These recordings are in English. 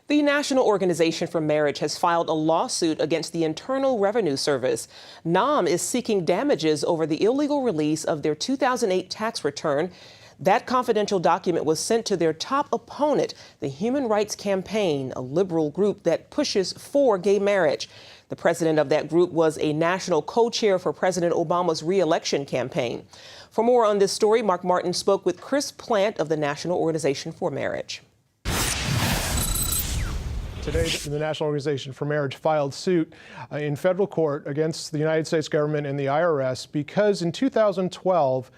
The National Organization for Marriage has filed a lawsuit against the Internal Revenue Service. NOM is seeking damages over the illegal release of their 2008 tax return. That confidential document was sent to their top opponent, the Human Rights Campaign, a liberal group that pushes for gay marriage. The president of that group was a national co-chair for President Obama's re-election campaign. For more on this story, Mark Martin spoke with Chris Plant of the National Organization for Marriage. Today, the National Organization for Marriage filed suit in federal court against the United States government and the IRS because in 2012,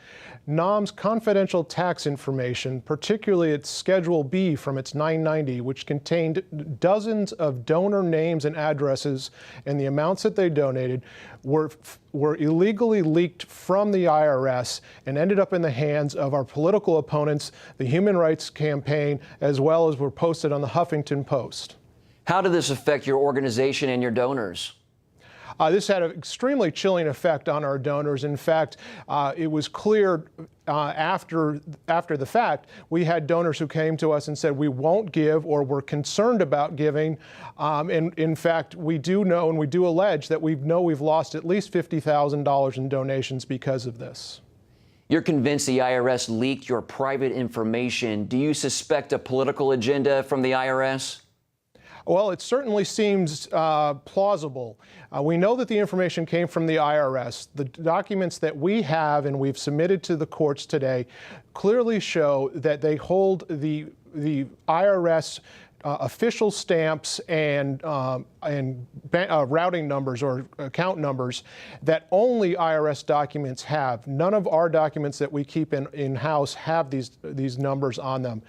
NOM's confidential tax information, particularly its Schedule B from its 990, which contained dozens of donor names and addresses and the amounts that they donated, were illegally leaked from the IRS and ended up in the hands of our political opponents, the Human Rights Campaign, as well as were posted on the Huffington Post. How did this affect your organization and your donors? This had an extremely chilling effect on our donors. In fact, it was clear after the fact, we had donors who came to us and said, we won't give or we're concerned about giving. And in fact, we do know and we do allege that we've lost at least $50,000 in donations because of this. You're convinced the IRS leaked your private information. Do you suspect a political agenda from the IRS? Well, it certainly seems plausible. We know that the information came from the IRS. The documents that we have and we've submitted to the courts today clearly show that they hold the IRS official stamps and routing numbers or account numbers that only IRS documents have. None of our documents that we keep in-house have these numbers on them.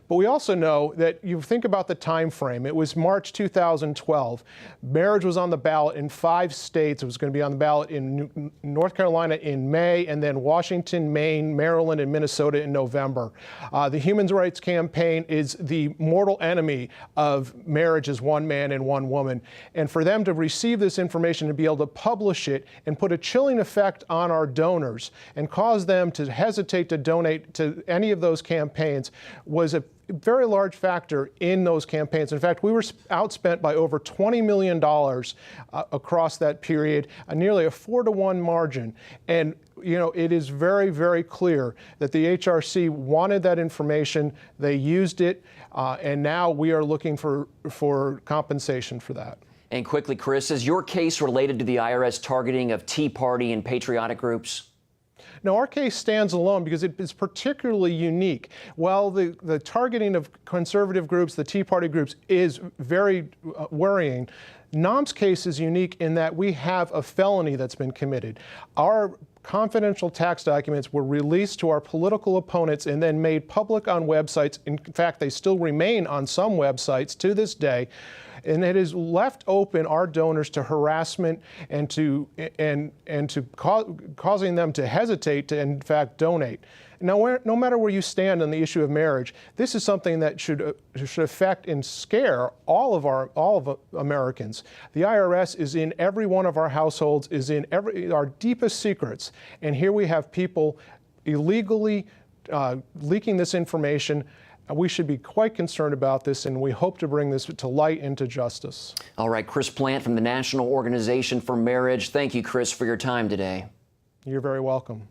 But we also know that you think about the time frame. It was March 2012. Marriage was on the ballot in 5 states. It was going to be on the ballot in North Carolina in May, and then Washington, Maine, Maryland, and Minnesota in November. The Human Rights Campaign is the mortal enemy of marriage as one man and one woman. And for them to receive this information and be able to publish it and put a chilling effect on our donors and cause them to hesitate to donate to any of those campaigns was a very large factor in those campaigns. In fact, we were outspent by over $20 million across that period, nearly a 4-to-1 margin. And you know, it is very, very clear that the HRC wanted that information. They used it, and now we are looking for compensation for that. And quickly, Chris, is your case related to the IRS targeting of Tea Party and patriotic groups? No, our case stands alone because it is particularly unique. While the targeting of conservative groups, the Tea Party groups, is very worrying, NOM's case is unique in that we have a felony that's been committed. Our confidential tax documents were released to our political opponents and then made public on websites. In fact, they still remain on some websites to this day. And it has left open our donors to harassment and to causing them to hesitate to, in fact, donate. Now, no matter where you stand on the issue of marriage, this is something that should affect and scare all of Americans. The IRS is in every one of our households, is in our deepest secrets, and here we have people illegally leaking this information. We should be quite concerned about this, and we hope to bring this to light and to justice. All right, Chris Plant from the National Organization for Marriage. Thank you, Chris, for your time today. You're very welcome.